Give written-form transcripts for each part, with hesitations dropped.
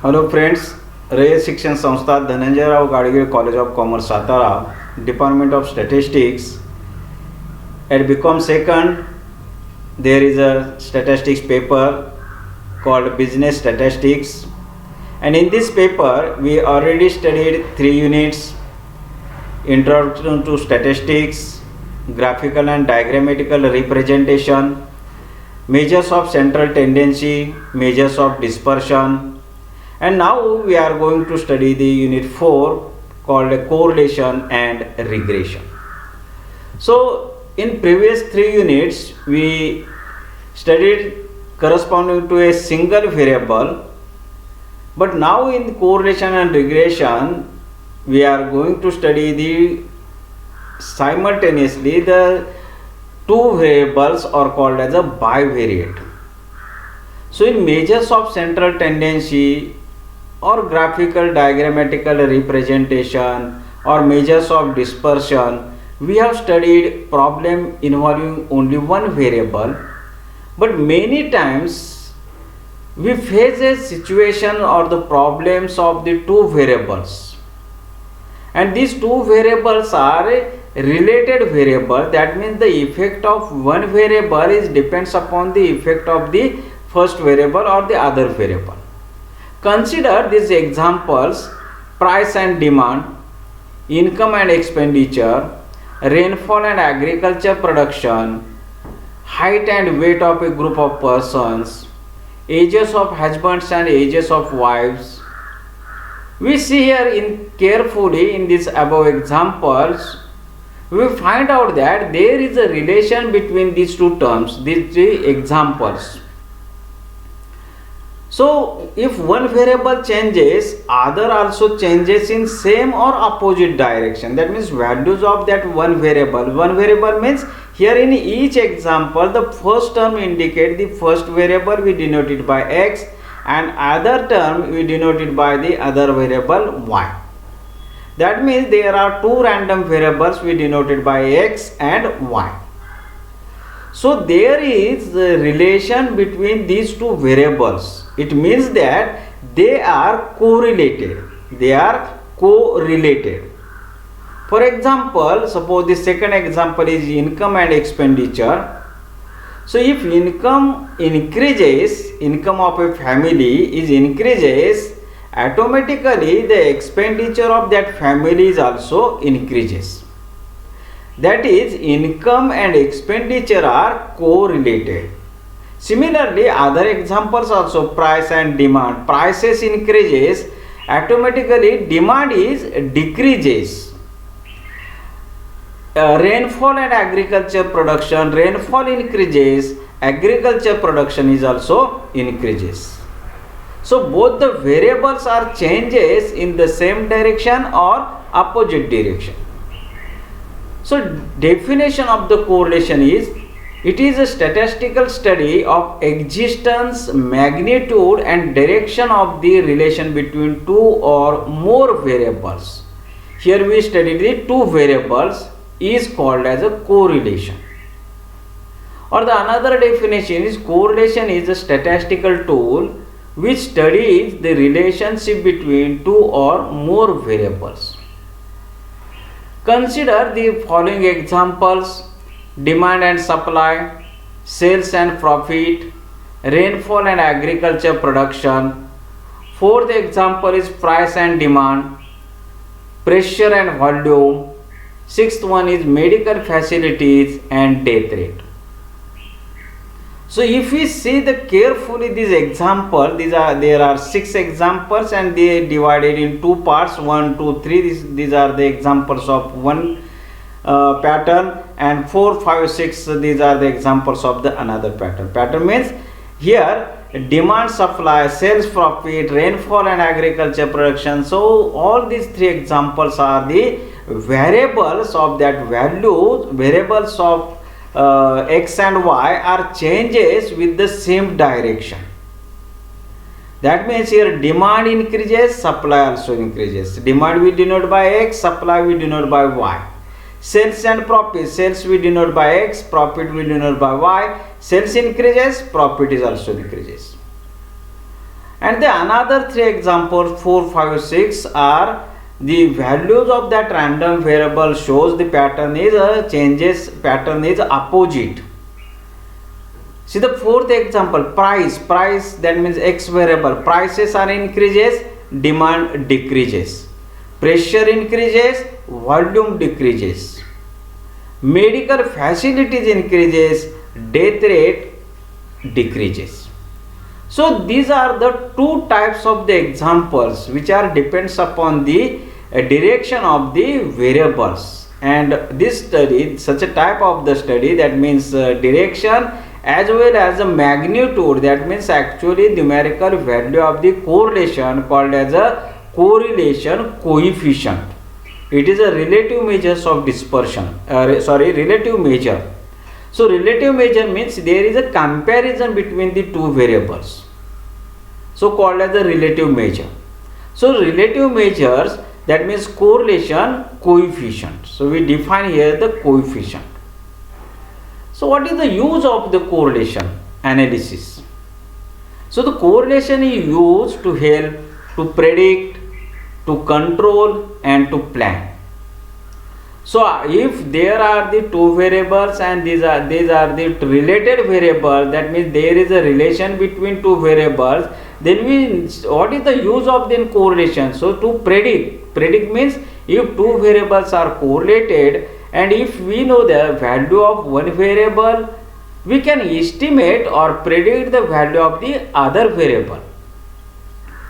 Hello friends, Reyes Shikshan Samstha, Dhananjay Rao Gadgil College of Commerce, Satara, Department of Statistics. At BCom second, there is a statistics paper called Business Statistics, and in this paper we already studied 3 units: Introduction to Statistics, Graphical and Diagrammatical Representation, Measures of Central Tendency, Measures of Dispersion, and now we are going to study the unit 4 called Correlation and Regression. So in previous 3 units we studied corresponding to a single variable, but now in correlation and regression we are going to study the simultaneously the two variables are called as a bivariate. So in measures of central tendency or graphical diagrammatical representation or measures of dispersion, we have studied problem involving only one variable, but many times we face a situation or the problems of the two variables, and these two variables are related variable. That means the effect of one variable is depends upon the effect of the first variable or the other variable. Consider these examples: price and demand, income and expenditure, rainfall and agriculture production, height and weight of a group of persons, ages of husbands and ages of wives. We see here in carefully in these above examples, we find out that there is a relation between these two terms, these three examples. So if one variable changes, other also changes in same or opposite direction. That means values of that one variable. One variable means here in each example the first term indicate the first variable, we denote it by x, and other term we denote it by the other variable y. That means there are two random variables, we denote it by x and y. So there is a relation between these two variables. It means that they are correlated. They are correlated. For example, suppose the second example is income and expenditure. So if income increases, income of a family is increases, automatically the expenditure of that family is also increases. That is, income and expenditure are correlated. Similarly, other examples also, price and demand. Prices increases, automatically demand is decreases. Rainfall and agriculture production, rainfall increases, agriculture production is also increases. So both the variables are changes in the same direction or opposite direction. So definition of the correlation is, it is a statistical study of existence, magnitude and direction of the relation between two or more variables. Here we studied the two variables is called as a correlation. Or the another definition is, correlation is a statistical tool which studies the relationship between two or more variables. Consider the following examples: demand and supply, sales and profit, rainfall and agriculture production. Fourth example is price and demand, pressure and volume. Sixth one is medical facilities and death rate. So if we see the carefully these examples, there are 6 examples and they divided in 2 parts, 1, 2, 3. These are the examples of one pattern, and 4, 5, 6 these are the examples of the another pattern. Pattern means here demand, supply, sales, profit, rainfall and agriculture production. So all these 3 examples are the variables of that value. Variables of x and y are changes with the same direction. That means here demand increases, supply also increases. Demand we denote by x, supply we denote by y. Sales and profit, sales we denote by x, profit we denote by y. Sales increases, profit is also increases. And the another three examples 4, 5, 6 are the values of that random variable shows the pattern is changes, pattern is opposite. See the fourth example, price, that means x variable, prices are increases, demand decreases, pressure increases, volume decreases, medical facilities increases, death rate decreases. So these are the two types of the examples which are depends upon the direction of the variables. And this study, such a type of the study, that means direction as well as a magnitude, that means actually numerical value of the correlation, called as a correlation coefficient. It is a relative measures of dispersion, relative measure. So relative measure means there is a comparison between the two variables, so called as the relative measure. So relative measures, that means correlation coefficient. So we define here the coefficient. So what is the use of the correlation analysis? So the correlation is used to help to predict, to control and to plan. So if there are the two variables and these are the related variables, that means there is a relation between two variables, then what is the use of then correlation? So to predict means if two variables are correlated, and if we know the value of one variable, we can estimate or predict the value of the other variable.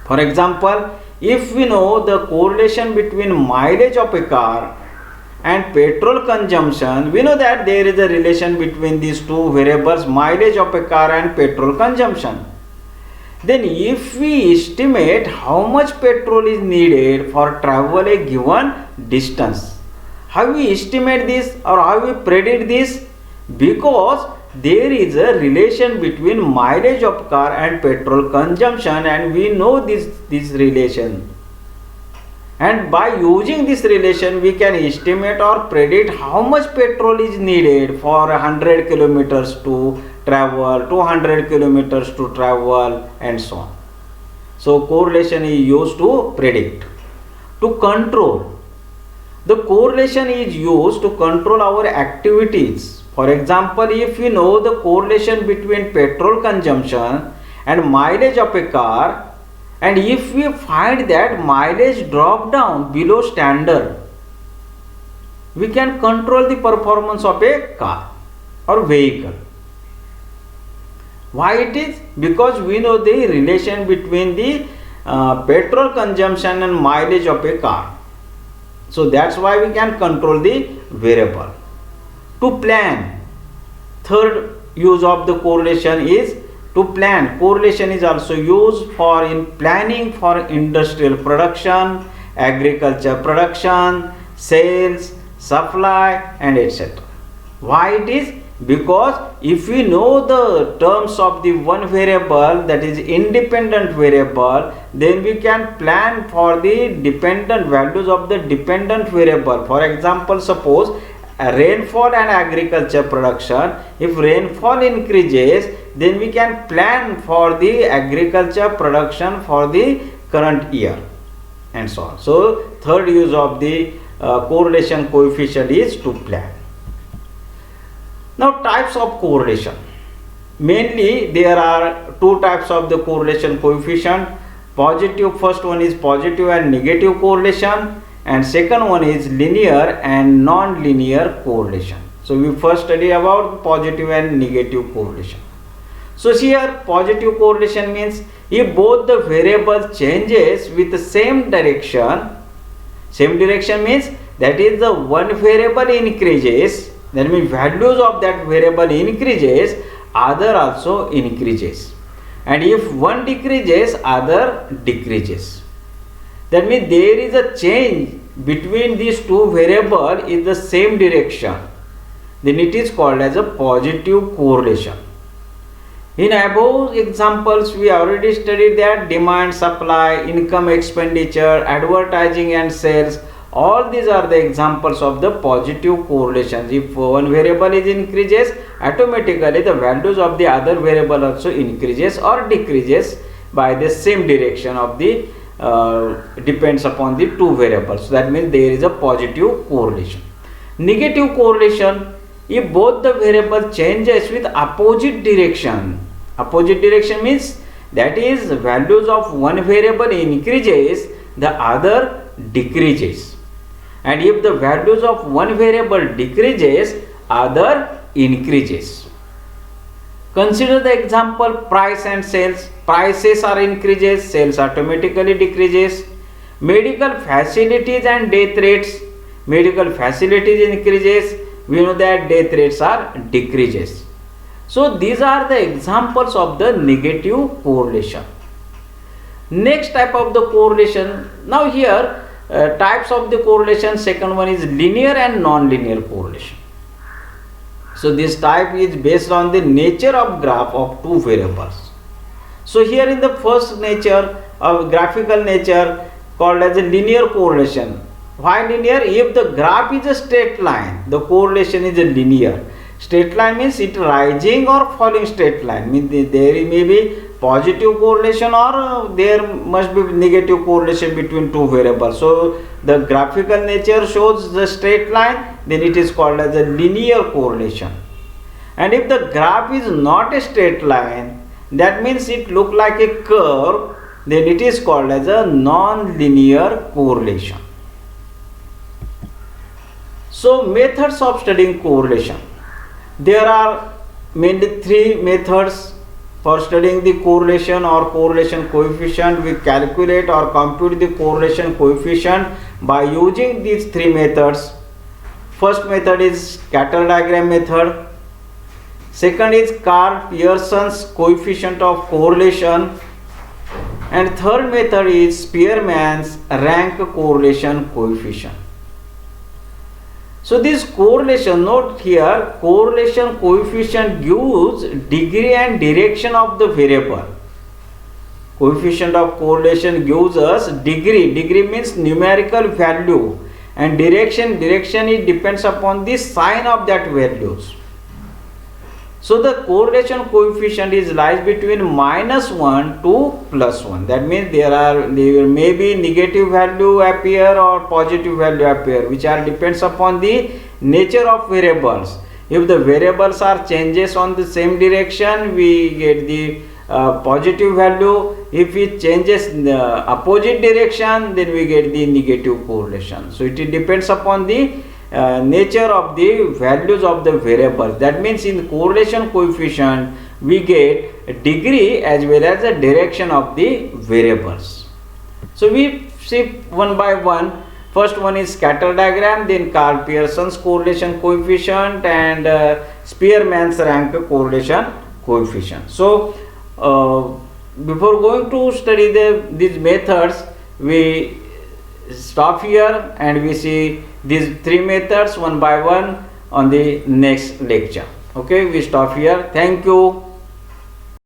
For example, if we know the correlation between mileage of a car and petrol consumption, we know that there is a relation between these two variables, mileage of a car and petrol consumption. Then if we estimate how much petrol is needed for travel a given distance, how we estimate this or how we predict this? Because there is a relation between mileage of car and petrol consumption, and we know this relation. And by using this relation, we can estimate or predict how much petrol is needed for 100 kilometers to travel, 200 kilometers to travel, and so on. So correlation is used to predict. To control, the correlation is used to control our activities. For example, if we know the correlation between petrol consumption and mileage of a car, and if we find that mileage drop down below standard, we can control the performance of a car or vehicle. Why it is? Because we know the relation between the petrol consumption and mileage of a car. So that's why we can control the variable. To plan, third use of the correlation is to plan. Correlation is also used for in planning for industrial production, agriculture production, sales, supply, and etc. Why it is? Because if we know the terms of the one variable, that is independent variable, then we can plan for the dependent values of the dependent variable. For example, suppose rainfall and agriculture production. If rainfall increases, then we can plan for the agriculture production for the current year, and so on. So third use of the correlation coefficient is to plan. Now types of correlation. Mainly there are two types of the correlation coefficient. Positive, first one is positive and negative correlation, and second one is linear and non-linear correlation. So we first study about positive and negative correlation. So here positive correlation means if both the variables changes with the same direction means that is the one variable increases, that means values of that variable increases, other also increases, and if one decreases, other decreases. That means there is a change between these two variables in the same direction, then it is called as a positive correlation. In above examples, we already studied that demand, supply, income, expenditure, advertising and sales, all these are the examples of the positive correlations. If one variable is increases, automatically the values of the other variable also increases or decreases by the same direction of the depends upon the two variables. So that means there is a positive correlation. Negative correlation, if both the variable changes with opposite direction. Opposite direction means that is values of one variable increases, the other decreases. And if the values of one variable decreases, other increases. Consider the example price and sales. Prices are increases, sales automatically decreases. Medical facilities and death rates. Medical facilities increases, we know that death rates are decreases. So these are the examples of the negative correlation. Next type of the correlation, now here types of the correlation, second one is linear and non-linear correlation. So this type is based on the nature of graph of two variables. So here in the first nature of graphical nature called as a linear correlation. Why linear? If the graph is a straight line, the correlation is a linear. Straight line means it rising or falling straight line. Means there may be positive correlation or there must be negative correlation between two variables. So the graphical nature shows the straight line, then it is called as a linear correlation. And if the graph is not a straight line, that means it look like a curve, then it is called as a non-linear correlation. So methods of studying correlation. There are mainly three methods for studying the correlation or correlation coefficient. We calculate or compute the correlation coefficient by using these three methods. First method is scatter diagram method. Second is Karl-Pearson's coefficient of correlation. And third method is Spearman's rank correlation coefficient. So this correlation, note here, correlation coefficient gives degree and direction of the variable. Coefficient of correlation gives us degree. Degree means numerical value, and direction. Direction it depends upon the sign of that values. So the correlation coefficient is lies between -1 to +1. That means there may be negative value appear or positive value appear, which are depends upon the nature of variables. If the variables are changes on the same direction, we get the positive value. If it changes in the opposite direction, then we get the negative correlation. So it depends upon the nature of the values of the variables. That means in correlation coefficient we get degree as well as the direction of the variables. So we see one by one. First one is scatter diagram, then Karl-Pearson's correlation coefficient, and Spearman's rank correlation coefficient. So before going to study these methods, we stop here and we see these three methods one by one on the next lecture. Okay, we stop here. Thank you.